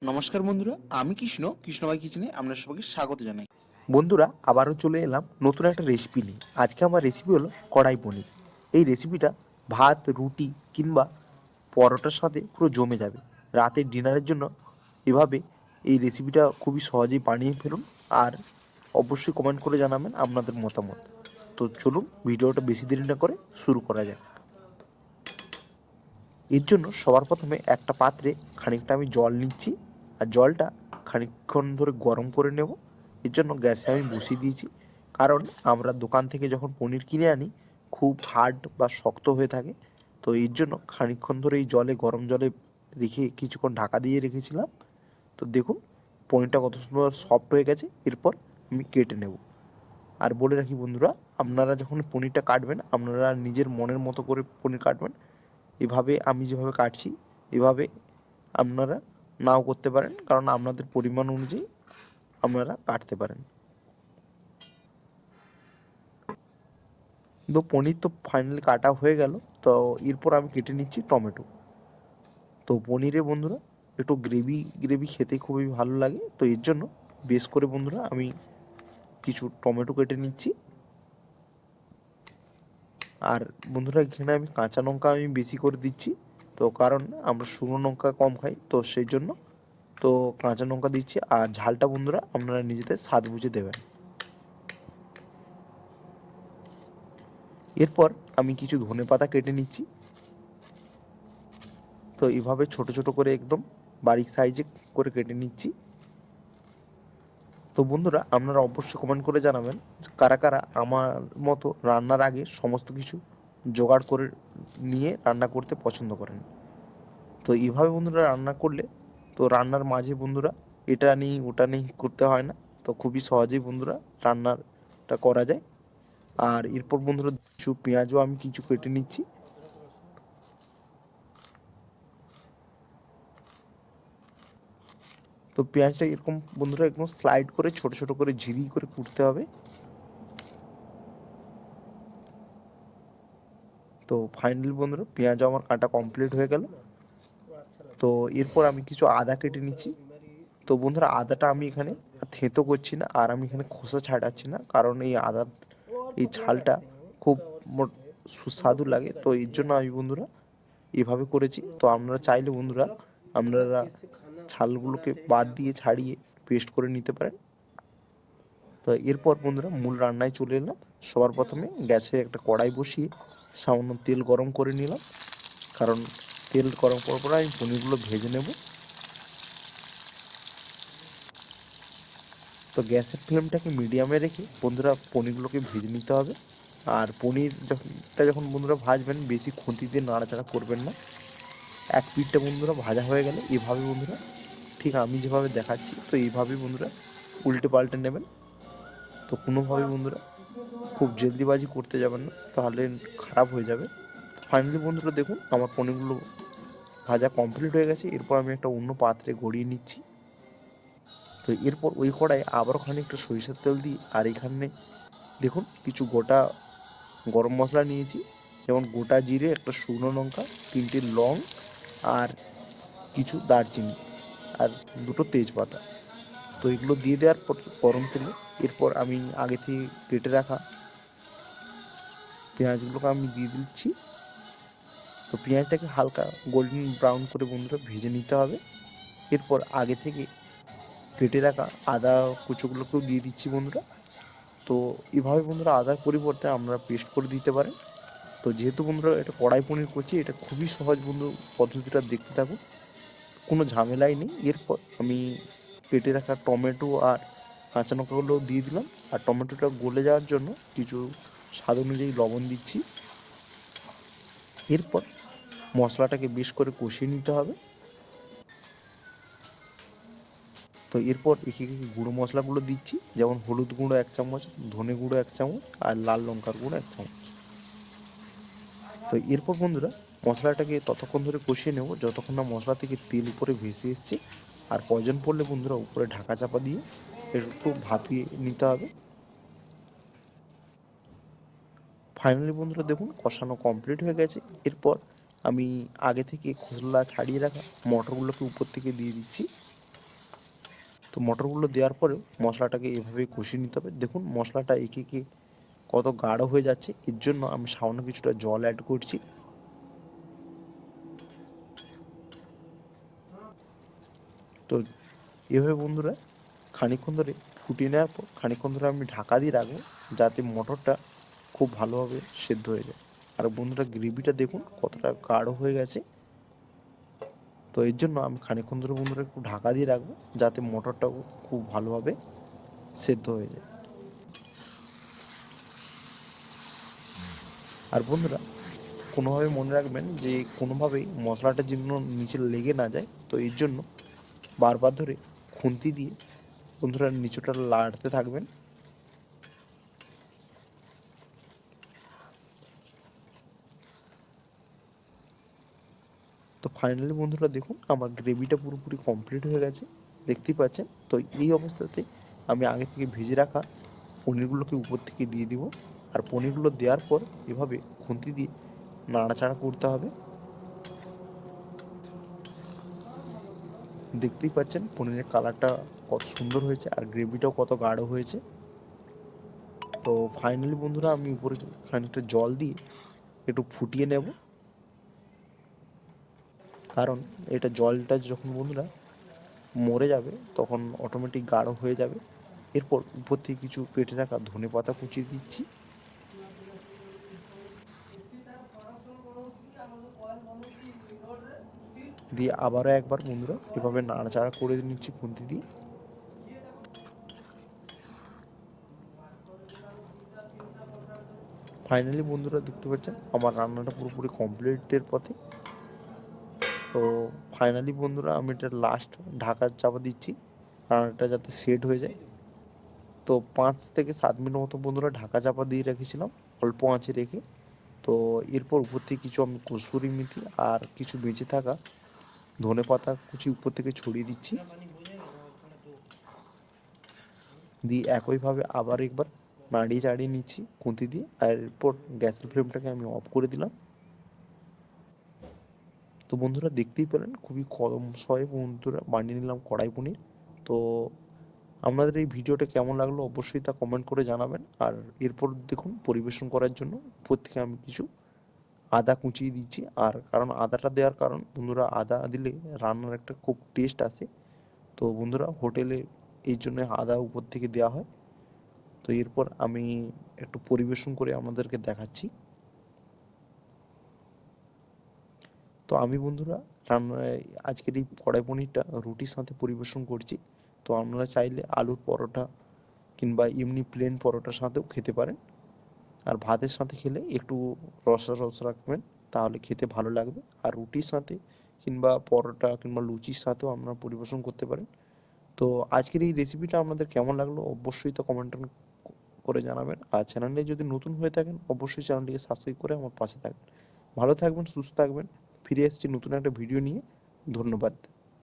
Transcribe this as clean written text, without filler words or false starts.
নমস্কার বন্ধুরা, আমি কৃষ্ণভাই কিচেনে আপনার সবাইকে স্বাগত জানাই। বন্ধুরা আবারও চলে এলাম নতুন একটা রেসিপি নিয়ে। আজকে আমার রেসিপি হলো কড়াই পনির। এই রেসিপিটা ভাত, রুটি কিংবা পরোটার সাথে পুরো জমে যাবে। রাতের ডিনারের জন্য এভাবে এই রেসিপিটা খুবই সহজেই বানিয়ে ফেলুন। আর অবশ্যই কমেন্ট করে জানাবেন আপনাদের মতামত। তো চলুন ভিডিওটা বেশি দেরি না করে শুরু করা যাক। এর জন্য সবার প্রথমে একটা পাত্রে খানিকটা আমি জল নিচ্ছি, আর জলটা খানিকক্ষণ ধরে গরম করে নেব। এর জন্য গ্যাসে আমি বসিয়ে দিয়েছি, কারণ আমরা দোকান থেকে যখন পনির কিনে আনি খুব হার্ড বা শক্ত হয়ে থাকে। তো এর জন্য খানিকক্ষণ ধরে এই জলে, গরম জলে রেখে কিছুক্ষণ ঢাকা দিয়ে রেখেছিলাম। তো দেখুন পনিরটা কত সুন্দর সফট হয়ে গেছে। এরপর আমি কেটে নেব। আর বলে রাখি বন্ধুরা, আপনারা যখন পনিরটা কাটবেন আপনারা নিজের মনের মতো করে পনির কাটবেন। এভাবে আমি যেভাবে কাটছি এভাবে আপনারা নাও করতে পারেন, কারণ আপনাদের পরিমাণ অনুযায়ী আপনারা কাটতে পারেন। তো পনির তো ফাইনালি কাটা হয়ে গেল। তো এরপর আমি কেটে নিচ্ছি টমেটো। তো পনিরে বন্ধুরা একটু গ্রেভি গ্রেভি খেতে খুবই ভালো লাগে। তো এর জন্য বেশ করে বন্ধুরা আমি কিছু টমেটো কেটে নিচ্ছি। আর বন্ধুরা এখানে আমি কাঁচা লঙ্কা আমি বেশি করে দিচ্ছি, তো কারণ আমরা শুকনো লঙ্কা কম খাই, তো সেই জন্য তো কাঁচা লঙ্কা দিচ্ছি। আর ঝালটা বন্ধুরা আপনারা নিজেদের স্বাদ বুঝে দেবেন। এরপর আমি কিছু ধনেপাতা কেটে নিচ্ছি। তো এভাবে ছোট ছোট করে একদম বারিক সাইজে করে কেটে নিচ্ছি। তো বন্ধুরা আপনারা অবশ্যই কমেন্ট করে জানাবেন কারা কারা আমার মতো রান্নার আগে সমস্ত কিছু জোগাড় করে নিয়ে রান্না করতে পছন্দ করেন। তো এইভাবে বন্ধুরা রান্না করলে, তো রান্নার মাঝে বন্ধুরা এটা নেই ওটা নেই করতে হয় না। তো খুবই সহজেই বন্ধুরা রান্নাটা করা যায়। আর এরপর বন্ধুরা কিছু পেঁয়াজও আমি কিছু কেটে নিচ্ছি। তো পেঁয়াজটা এরকম বন্ধুরা একদম স্লাইড করে ছোট ছোট করে ঝিরি করে কুটতে হবে। তো ফাইনালি বন্ধুরা পেঁয়াজ আমার কাটা কমপ্লিট হয়ে গেল। তো এরপর আমি কিছু আদা কেটে নিচ্ছি। তো বন্ধুরা আদাটা আমি এখানে থেঁতো করছি না, আর আমি এখানে খোসা ছাড়াচ্ছি না, কারণ এই আদার এই ঝালটা খুব সুস্বাদু লাগে। তো এর জন্য আমি বন্ধুরা এভাবে করেছি। তো আপনারা চাইলে বন্ধুরা আপনারা ছালগুলোকে বাদ দিয়ে ছাড়িয়ে পেস্ট করে নিতে পারেন। তো এরপর বন্ধুরা মূল রান্নায় চলে এলাম। সবার প্রথমে গ্যাসে একটা কড়াই বসিয়ে সামান্য তেল গরম করে নিলাম, কারণ তেল গরম করার পর আমি পনিরগুলো ভেজে নেব। তো গ্যাসের ফ্লেমটাকে মিডিয়ামে রেখে বন্ধুরা পনিরগুলোকে ভেজে নিতে হবে। আর পনির যখন বন্ধুরা ভাজবেন বেশি খুন্তি দিয়ে নাড়াচাড়া করবেন না। এক পিঠটা বন্ধুরা ভাজা হয়ে গেলে এভাবে বন্ধুরা ঠিক আমি যেভাবে দেখাচ্ছি তো এইভাবেই বন্ধুরা উল্টে পাল্টে নেবেন। তো কোনোভাবেই বন্ধুরা খুব জলদিবাজি করতে যাবেন না, তাহলে খারাপ হয়ে যাবে। ফাইনালি বন্ধুরা দেখুন আমার পনিরগুলো ভাজা কমপ্লিট হয়ে গেছে। এরপর আমি একটা অন্য পাত্রে গড়িয়ে নিচ্ছি। তো এরপর ওই কড়াই আবারও খানিকটা সরিষার তেল দিই, আর এখানে দেখুন কিছু গোটা গরম মশলা নিয়েছি, যেমন গোটা জিরে, একটা শুকনো লঙ্কা, 3টে লং, আর কিছু দারচিনি, আর 2টো তেজপাতা। তো এগুলো দিয়ে দেওয়ার পর গরম তেলে এরপর আমি আগে থেকে কেটে রাখা পেঁয়াজগুলোকে আমি দিয়ে দিচ্ছি। তো পেঁয়াজটাকে হালকা গোল্ডেন ব্রাউন করে বন্ধুরা ভেজে নিতে হবে। এরপর আগে থেকে কেটে রাখা আদা কুচোগুলোকেও দিয়ে দিচ্ছি বন্ধুরা। তো এভাবে বন্ধুরা আদার পরিবর্তে আমরা পেস্ট করে দিতে পারেন। তো যেহেতু বন্ধুরা এটা কড়াই পনির করছি, এটা খুবই সহজ বন্ধু, পদ্ধতিটা দেখতে থাকুন, কোনো ঝামেলাই নেই। এরপর আমি কেটে রাখা টমেটো আর কাঁচা লঙ্কাগুলো দিয়ে দিলাম। আর টমেটোটা গলে যাওয়ার জন্য কিছু স্বাদ অনুযায়ী লবণ দিচ্ছি। এরপর মশলাটাকে বেশ করে কষিয়ে নিতে হবে। তো এরপর একে একে গুঁড়ো মশলাগুলো দিচ্ছি, যেমন হলুদ গুঁড়ো 1 চামচ, ধনে গুঁড়ো 1 চামচ, আর লাল লঙ্কার গুঁড়ো 1 চামচ। তো এরপর বন্ধুরা মশলাটাকে ততক্ষণ ধরে কষিয়ে নেব যতক্ষণ না মশলা থেকে তেল উপরে ভেসে এসছে। আর প্রয়োজন পড়লে বন্ধুরা উপরে ঢাকা চাপা দিয়ে একটু ভাপিয়ে নিতে হবে। ফাইনালি বন্ধুরা দেখুন কষানো কমপ্লিট হয়ে গেছে। এরপর আমি আগে থেকে খোসলা ছাড়িয়ে রাখা মটরগুলোকে উপর থেকে দিয়ে দিচ্ছি। তো মটরগুলো দেওয়ার পরেও মশলাটাকে এভাবে কষিয়ে নিতে হবে। দেখুন মশলাটা একে একে কত গাঢ় হয়ে যাচ্ছে, এর জন্য আমি সামান্য কিছুটা জল অ্যাড করছি। তো এভাবে বন্ধুরা খানিকক্ষণ ধরে ফুটিয়ে নেওয়ার পর খানিকক্ষণ ধরে আমি ঢাকা দিয়ে রাখবো, যাতে মটরটা খুব ভালোভাবে সেদ্ধ হয়ে যায়। আর বন্ধুরা গ্রেভিটা দেখুন কতটা গাঢ় হয়ে গেছে। তো এর জন্য আমি খানিকক্ষণ ধরে বন্ধুরা একটু ঢাকা দিয়ে রাখবো, যাতে মটরটাও খুব ভালোভাবে সেদ্ধ হয়ে যায়। আর বন্ধুরা কোনোভাবে মনে রাখবেন যে কোনোভাবেই মশলাটা যেন নিচে লেগে না যায়, তো এর জন্য বারবার ধরে খুন্তি দিয়ে বন্ধুরা নিচুটা লাড়তে থাকবেন। তো ফাইনালি বন্ধুরা দেখুন আমার গ্রেভিটা পুরোপুরি কমপ্লিট হয়ে গেছে, দেখতেই পাচ্ছেন। তো এই অবস্থাতে আমি আগে থেকে ভেজে রাখা পনিরগুলোকে উপর থেকে দিয়ে দিব। আর পনিরগুলো দেওয়ার পর এভাবে খুন্তি দিয়ে নাড়াচাড়া করতে হবে। দেখতেই পাচ্ছেন পনিরের কালারটা কত সুন্দর হয়েছে আর গ্রেভিটাও কত গাঢ় হয়েছে। তো ফাইনালি বন্ধুরা আমি উপরে খানিকটা জল দিয়ে একটু ফুটিয়ে নেব, কারণ এটা জলটা যখন বন্ধুরা মরে যাবে তখন অটোমেটিক গাঢ় হয়ে যাবে। এরপর উপর থেকে কিছু কেটে রাখা ধনেপাতা কুচিয়ে দিচ্ছি। দিয়ে আবারও একবার বন্ধুরা এভাবে নাড়াচাড়া করে নিচ্ছি খুন্তি দিয়ে। ফাইনালি বন্ধুরা দেখতে পাচ্ছেন আমার রান্নাটা পুরোপুরি কমপ্লিটের পথে। তো ফাইনালি বন্ধুরা আমি এটা লাস্ট ঢাকার চাপা দিচ্ছি রান্নাটা যাতে সেট হয়ে যায়। তো 5 থেকে 7 মিনিট মতো বন্ধুরা ঢাকা চাপা দিয়ে রেখেছিলাম অল্প আঁচে রেখে। তো এরপর উপর থেকে কিছু আমি কসুরি মেথি আর কিছু বেঁচে থাকা ধনেপাতা কুচি উপর থেকে ছড়িয়ে দিচ্ছি। দিয়ে একইভাবে আবার একবার নাড়িয়ে চাড়িয়ে নিচ্ছি খুন্তি দিয়ে। আর এরপর গ্যাসের ফ্লেমটাকে আমি অফ করে দিলাম। তো বন্ধুরা দেখতেই পেলেন খুবই কম সময়ে বন্ধুরা বানিয়ে নিলাম কড়াই পনির। তো আপনাদের এই ভিডিওটা কেমন লাগলো অবশ্যই তা কমেন্ট করে জানাবেন। আর এরপর দেখুন পরিবেশন করার জন্য উপর থেকে আমি কিছু আদা কুচিয়ে দিচ্ছি। আর কারণ আদাটা দেওয়ার কারণ বন্ধুরা আদা দিলে রান্নার একটা খুব টেস্ট আসে। তো বন্ধুরা হোটেলে এই জন্য আদা উপর থেকে দেওয়া হয়। তো এরপর আমি একটু পরিবেশন করে আমাদেরকে দেখাচ্ছি। তো আমি বন্ধুরা রান্নায় আজকের এই কড়াই পনিরটা রুটির সাথে পরিবেশন করছি। তো আপনারা চাইলে আলুর পরোটা কিংবা এমনি প্লেন পরোটার সাথেও খেতে পারেন। আর ভাতের সাথে খেলে একটু রসা রস রাখবেন, তাহলে খেতে ভালো লাগবে। আর রুটির সাথে কিংবা পরোটা কিংবা লুচির সাথেও আপনারা পরিবেশন করতে পারেন। তো আজকের এই রেসিপিটা আপনাদের কেমন লাগলো অবশ্যই তো কমেন্ট করে জানাবেন। আর চ্যানেলে যদি নতুন হয়ে থাকেন অবশ্যই চ্যানেলটিকে সাবস্ক্রাইব করে আমার পাশে থাকবেন। ভালো থাকবেন, সুস্থ থাকবেন। ফিরে এসেছি নতুন একটা ভিডিও নিয়ে। ধন্যবাদ।